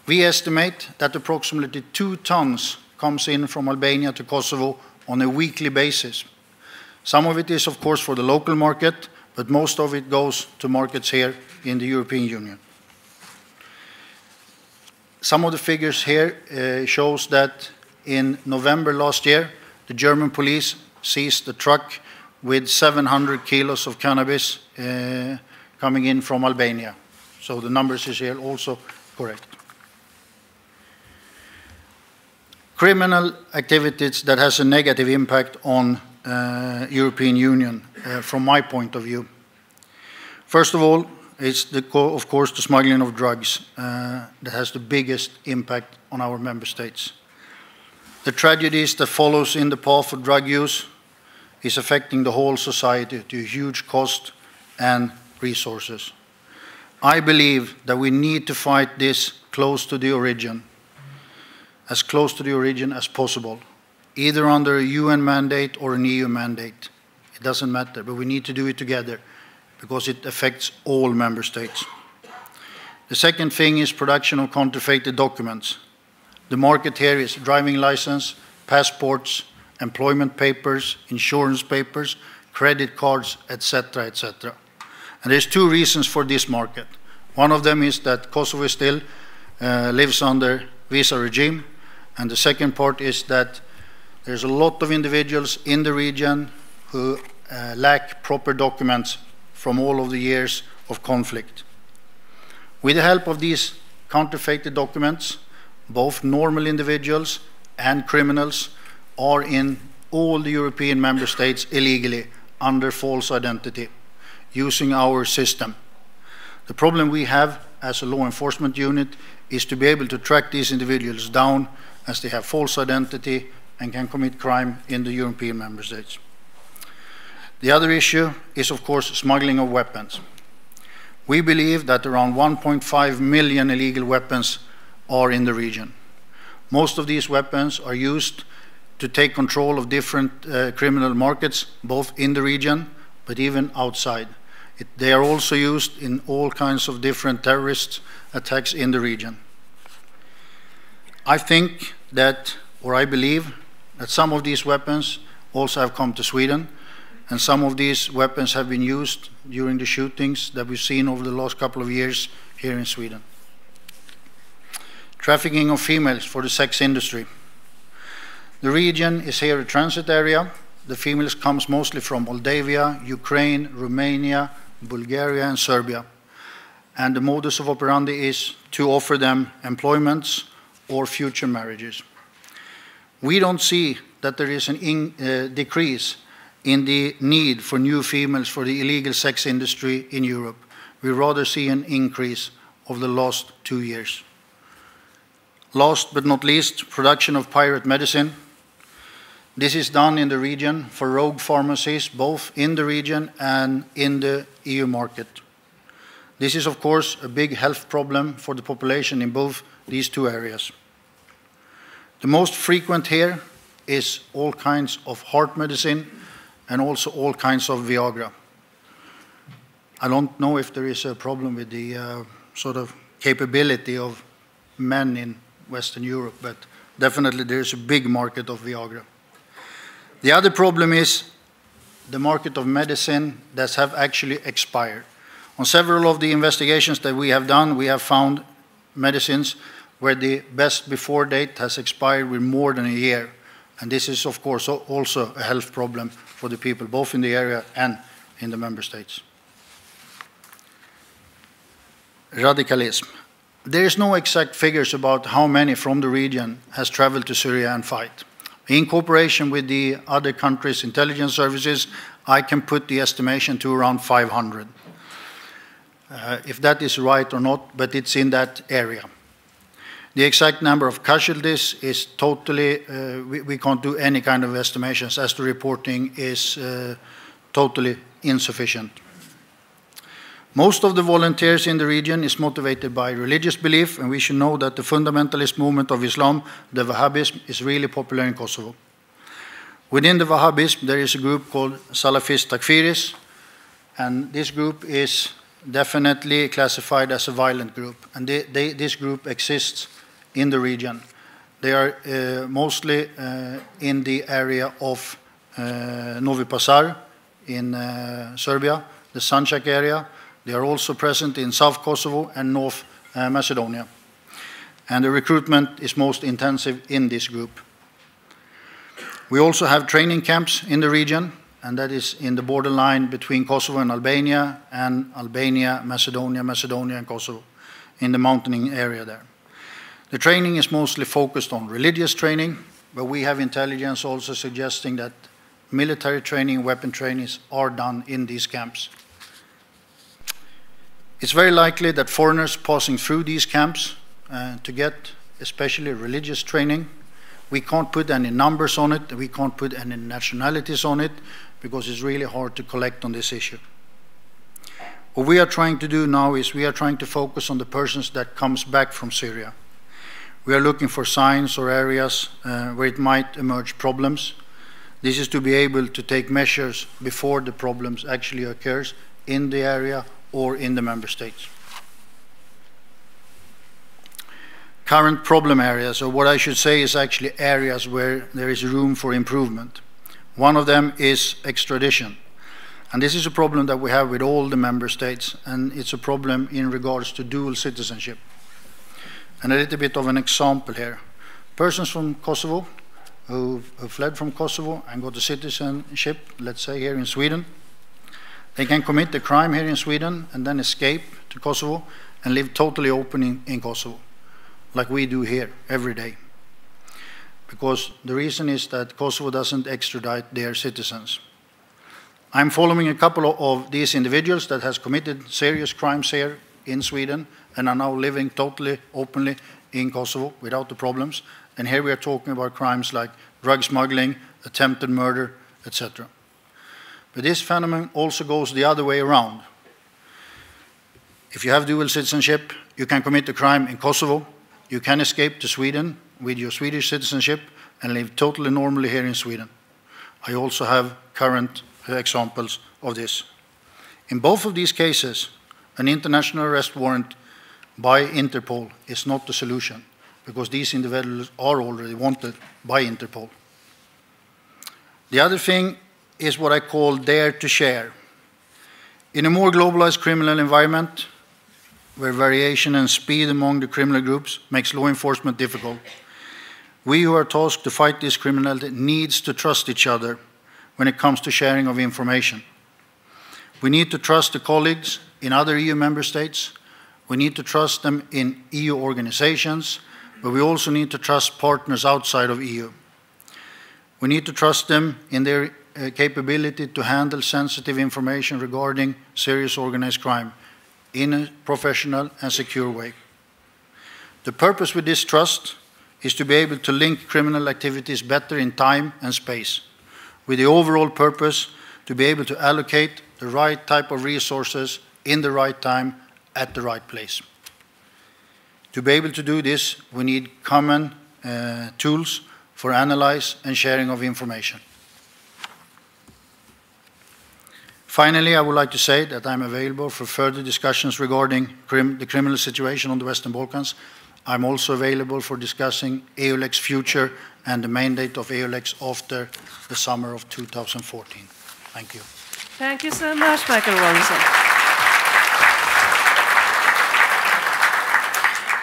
We estimate that approximately 2 tons comes in from Albania to Kosovo on a weekly basis. Some of it is, of course, for the local market, but most of it goes to markets here in the European Union. Some of the figures here shows that in November last year, the German police seized a truck with 700 kilos of cannabis coming in from Albania. So the numbers is here also correct. Criminal activities that has a negative impact on European Union from my point of view. First of all, it's of course the smuggling of drugs that has the biggest impact on our member states. The tragedies that follows in the path of drug use is affecting the whole society to a huge cost and resources. I believe that we need to fight this close to the origin, as close to the origin as possible, either under a UN mandate or an EU mandate. It doesn't matter, but we need to do it together because it affects all member states. The second thing is production of counterfeited documents. The market here is driving license, passports, employment papers, insurance papers, credit cards, etc., etc. And there's 2 reasons for this market. One of them is that Kosovo still lives under visa regime, and the second part is that there's a lot of individuals in the region who lack proper documents from all of the years of conflict. With the help of these counterfeited documents, both normal individuals and criminals are in all the European member states illegally under false identity, using our system. The problem we have as a law enforcement unit is to be able to track these individuals down as they have false identity and can commit crime in the European member states. The other issue is, of course, smuggling of weapons. We believe that around 1.5 million illegal weapons are in the region. Most of these weapons are used to take control of different criminal markets, both in the region, but even outside. They are also used in all kinds of different terrorist attacks in the region. I think that, or I believe, that some of these weapons also have come to Sweden, and some of these weapons have been used during the shootings that we've seen over the last couple of years here in Sweden. Trafficking of females for the sex industry. The region is here a transit area. The females comes mostly from Moldavia, Ukraine, Romania, Bulgaria, and Serbia. And the modus of operandi is to offer them employments or future marriages. We don't see that there is a decrease in the need for new females for the illegal sex industry in Europe. We rather see an increase over the last 2 years. Last but not least, production of pirate medicine. This is done in the region for rogue pharmacies, both in the region and in the EU market. This is, of course, a big health problem for the population in both these 2 areas. The most frequent here is all kinds of heart medicine and also all kinds of Viagra. I don't know if there is a problem with the sort of capability of men in Western Europe, but definitely there is a big market of Viagra. The other problem is the market of medicine that have actually expired. On several of the investigations that we have done, we have found medicines where the best before date has expired with more than a year. And this is, of course, also a health problem for the people, both in the area and in the member states. Radicalism. There is no exact figures about how many from the region has traveled to Syria and fight. In cooperation with the other countries' intelligence services, I can put the estimation to around 500. If that is right or not, but it's in that area. The exact number of casualties is totally, we can't do any kind of estimations, as the reporting is totally insufficient. Most of the volunteers in the region is motivated by religious belief, and we should know that the fundamentalist movement of Islam, the Wahhabism, is really popular in Kosovo. Within the Wahhabism, there is a group called Salafist Takfiris, and this group is definitely classified as a violent group, and this group exists in the region. They are mostly in the area of Novi Pazar in Serbia, the Sanjak area. They are also present in South Kosovo and North Macedonia. And the recruitment is most intensive in this group. We also have training camps in the region, and that is in the borderline between Kosovo and Albania, Macedonia and Kosovo, in the mountain area there. The training is mostly focused on religious training, but we have intelligence also suggesting that military training, weapon trainings are done in these camps. It's very likely that foreigners passing through these camps to get especially religious training, we can't put any numbers on it, we can't put any nationalities on it, because it's really hard to collect on this issue. What we are trying to do now is we are trying to focus on the persons that comes back from Syria. We are looking for signs or areas where it might emerge problems. This is to be able to take measures before the problems actually occurs in the area or in the member states. Current problem areas, or what I should say is actually areas where there is room for improvement. One of them is extradition. And this is a problem that we have with all the member states, and it's a problem in regards to dual citizenship. And a little bit of an example here. Persons from Kosovo who fled from Kosovo and got a citizenship, let's say here in Sweden, they can commit a crime here in Sweden and then escape to Kosovo and live totally open in Kosovo, like we do here every day. Because the reason is that Kosovo doesn't extradite their citizens. I'm following a couple of these individuals that has committed serious crimes here in Sweden and are now living totally openly in Kosovo without the problems. And here we are talking about crimes like drug smuggling, attempted murder, etc. But this phenomenon also goes the other way around. If you have dual citizenship, you can commit a crime in Kosovo, you can escape to Sweden with your Swedish citizenship and live totally normally here in Sweden. I also have current examples of this. In both of these cases, an international arrest warrant by Interpol is not the solution, because these individuals are already wanted by Interpol. The other thing is what I call dare to share. In a more globalized criminal environment, where variation and speed among the criminal groups makes law enforcement difficult, we who are tasked to fight this criminality needs to trust each other when it comes to sharing of information. We need to trust the colleagues in other EU member states. We need to trust them in EU organizations, but we also need to trust partners outside of EU. We need to trust them in their capability to handle sensitive information regarding serious organized crime in a professional and secure way. The purpose with this trust is to be able to link criminal activities better in time and space, with the overall purpose to be able to allocate the right type of resources in the right time at the right place. To be able to do this, we need common tools for analysis and sharing of information. Finally, I would like to say that I'm available for further discussions regarding the criminal situation on the Western Balkans. I'm also available for discussing EULEX future and the mandate of EULEX after the summer of 2014. Thank you. Thank you so much, Michael Rawlinson.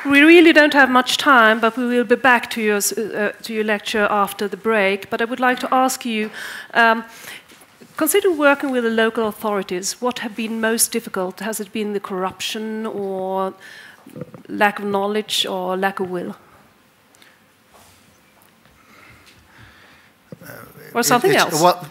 We really don't have much time, but we will be back to your lecture after the break. But I would like to ask you, consider working with the local authorities. What have been most difficult? Has it been the corruption or lack of knowledge or lack of will? Or something else? Well,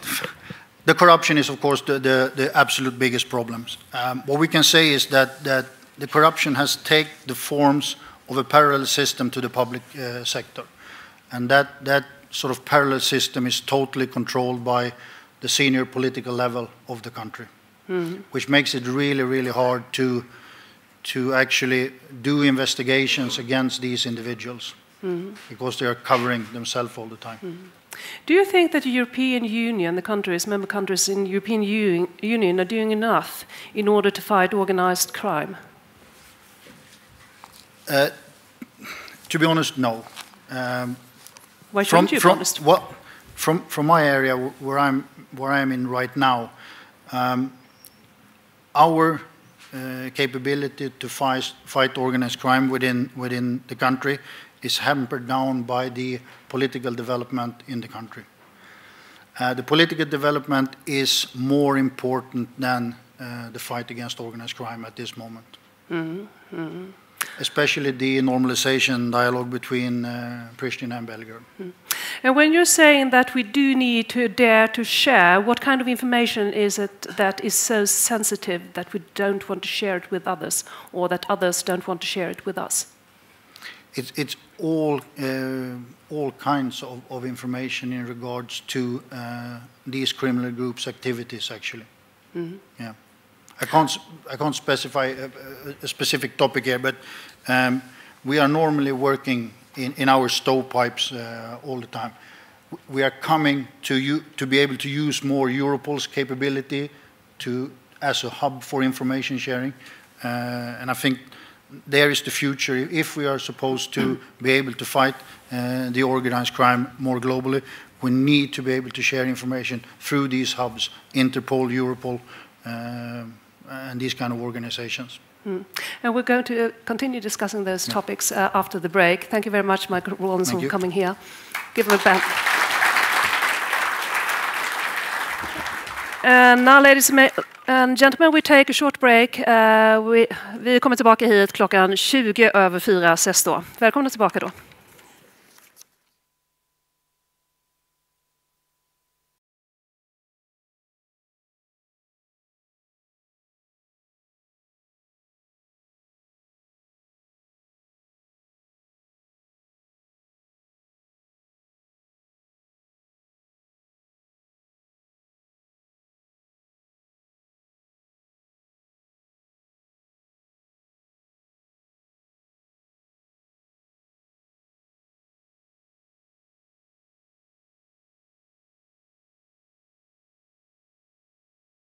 the corruption is, of course, the absolute biggest problems. What we can say is that the corruption has taken the forms of a parallel system to the public sector. And that sort of parallel system is totally controlled by the senior political level of the country, which makes it really, really hard to actually do investigations against these individuals because they are covering themselves all the time. Do you think that the European Union, the countries, member countries in the European Union are doing enough in order to fight organized crime? To be honest, no. Why shouldn't you be honest? From my area, where I'm in right now, our capability to fight organized crime within the country is hampered down by the political development in the country. The political development is more important than the fight against organized crime at this moment. Especially the normalization dialogue between Pristina and Belgrade. And when you're saying that we do need to dare to share, what kind of information is it that is so sensitive that we don't want to share it with others, or that others don't want to share it with us? It's all kinds of information in regards to these criminal groups' activities, actually. Yeah. I can't specify a specific topic here, but we are normally working in our stovepipes all the time. We are coming to be able to use more Europol's capability as a hub for information sharing, and I think there is the future. If we are supposed to be able to fight the organized crime more globally, we need to be able to share information through these hubs, Interpol, Europol, and these kind of organizations. And we're going to continue discussing those topics after the break. Thank you very much, Michael Rawlinson, for coming here. Give him a band. And now, ladies and gentlemen, we take a short break. Vi kommer tillbaka hit klockan 4:20 ses då. Välkomna tillbaka då.